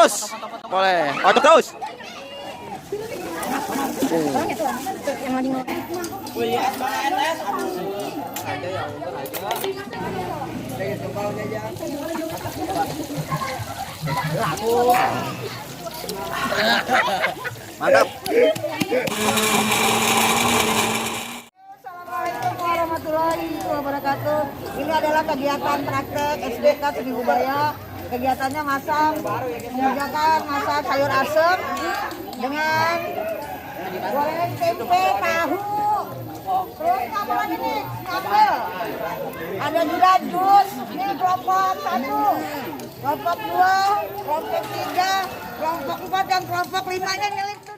terus. Boleh. Otot terus. Mantap. Assalamualaikum warahmatullahi wabarakatuh. Ini adalah kegiatan praktek SDK Seni Budaya. Kegiatannya masak, mengerjakan masak sayur asem dengan goreng tempe, tahu. Terus apa lagi nih? Sambal. Ada juga jus. Ini kelompok 1, kelompok 2, kelompok 3, kelompok 4 dan kelompok 5-nya nyelip tuh.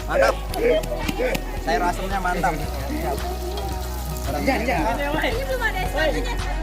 Mantap. Sayur asemnya mantap. Ini belum ada es batunya.